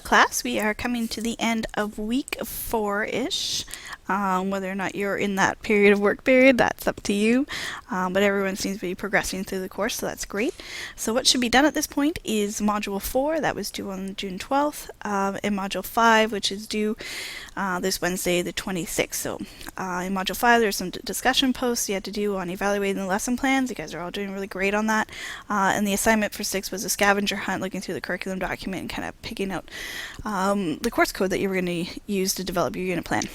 class. We are coming to the end of week 4-ish. Whether or not you're in that period of work period, that's up to you. But everyone seems to be progressing through the course, so that's great. So what should be done at this point is Module 4, that was due on June 12th, and Module 5, which is due this Wednesday, the 26th. So in Module 5, there's some discussion posts you had to do on evaluating the lesson plans. You guys are all doing really great on that. And the assignment for 6 was a scavenger hunt, looking through the curriculum document and kind of picking out the course code that you were going to use to develop your unit plan.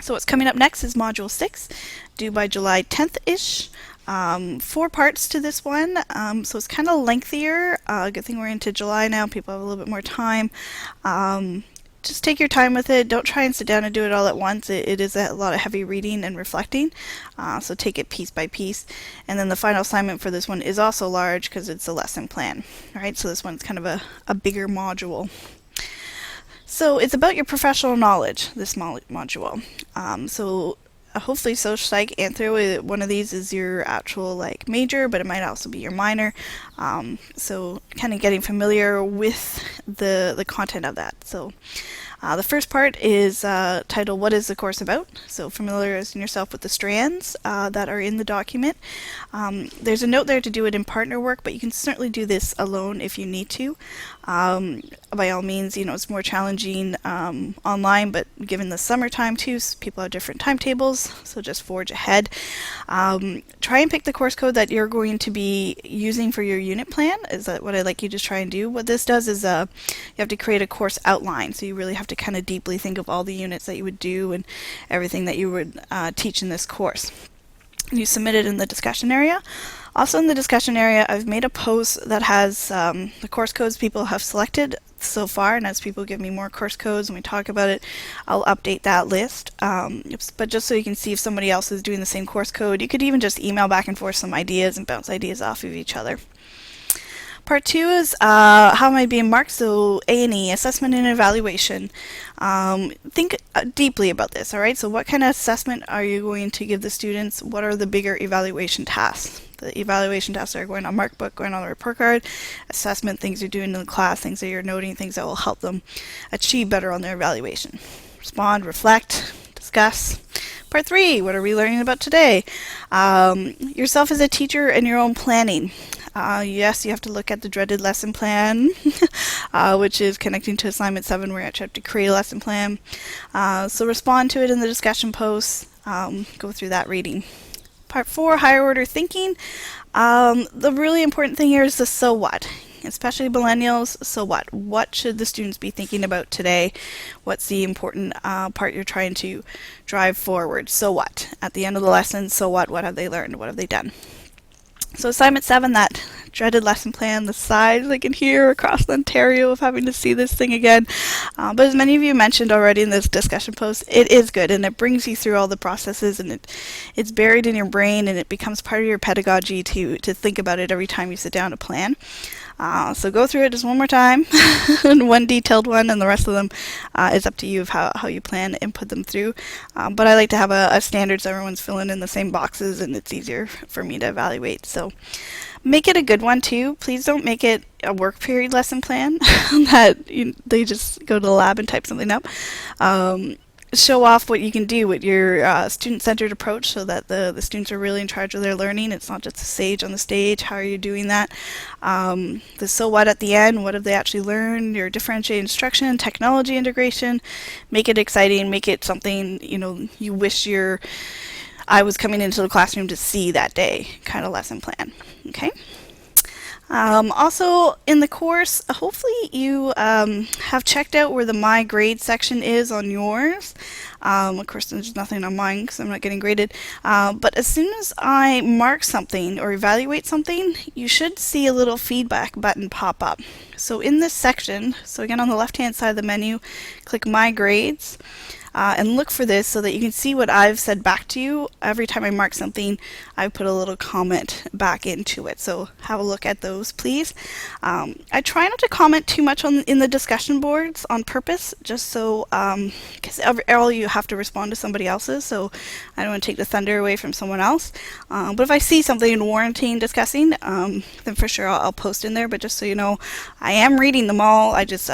So what's coming up next is Module 6, due by July 10th-ish. 4 parts to this one, so it's kind of lengthier. Good thing we're into July now, people have a little bit more time. Just take your time with it. Don't try and sit down and do it all at once. It is a lot of heavy reading and reflecting, so take it piece by piece. And then the final assignment for this one is also large because it's a lesson plan. Alright, so this one's kind of a bigger module. So it's about your professional knowledge, this module. Hopefully social psych anthro, one of these is your actual major, but it might also be your minor. So kind of getting familiar with the content of that. So the first part is titled What is the Course About? So familiarizing yourself with the strands that are in the document. There's a note there to do it in partner work, but you can certainly do this alone if you need to. By all means, it's more challenging online, but given the summertime too, people have different timetables, so just forge ahead. Try and pick the course code that you're going to be using for your unit plan, is that what I'd like you to try and do. What this does is you have to create a course outline, so you really have to kind of deeply think of all the units that you would do and everything that you would teach in this course. You submit it in the discussion area. Also in the discussion area, I've made a post that has the course codes people have selected so far, and as people give me more course codes and we talk about it, I'll update that list. But just so you can see if somebody else is doing the same course code, you could even just email back and forth some ideas and bounce ideas off of each other. Part 2 is how am I being marked? So A&E, assessment and evaluation. Think deeply about this, alright? So what kind of assessment are you going to give the students? What are the bigger evaluation tasks? The evaluation tasks are going on Markbook, going on the report card. Assessment, things you're doing in the class, things that you're noting, things that will help them achieve better on their evaluation. Respond, reflect, discuss. Part 3, what are we learning about today? Yourself as a teacher and your own planning. Yes, you have to look at the dreaded lesson plan, which is connecting to assignment 7 where you actually have to create a lesson plan. So respond to it in the discussion posts, go through that reading. Part 4, higher order thinking. The really important thing here is the so what. Especially millennials, so what? What should the students be thinking about today? What's the important part you're trying to drive forward? So what? At the end of the lesson, so what? What have they learned? What have they done? So assignment 7, that dreaded lesson plan, the sighs I can hear across Ontario of having to see this thing again. But as many of you mentioned already in this discussion post, it is good and it brings you through all the processes, and it's buried in your brain and it becomes part of your pedagogy to think about it every time you sit down to plan. So go through it just one more time, one detailed one, and the rest of them is up to you of how you plan and put them through. But I like to have a standard so everyone's filling in the same boxes and it's easier for me to evaluate. So make it a good one too. Please don't make it a work period lesson plan that they just go to the lab and type something up. Show off what you can do with your student-centered approach so that the students are really in charge of their learning. It's not just a sage on the stage. How are you doing that? The so what at the end, what have they actually learned? Your differentiated instruction, technology integration. Make it exciting. Make it something you wish I was coming into the classroom to see that day kind of lesson plan. Okay. Also in the course, hopefully you have checked out where the My Grade section is on yours. Of course there's nothing on mine because I'm not getting graded. But as soon as I mark something or evaluate something, you should see a little feedback button pop up. So in this section, so again on the left hand side of the menu, click My Grades. And look for this so that you can see what I've said back to you. Every time I mark something, I put a little comment back into it. So have a look at those, please. I try not to comment too much in the discussion boards on purpose, just so, because all you have to respond to somebody else's, so I don't want to take the thunder away from someone else. But if I see something warranting discussing, then for sure I'll post in there. But just so you know, I am reading them all. I just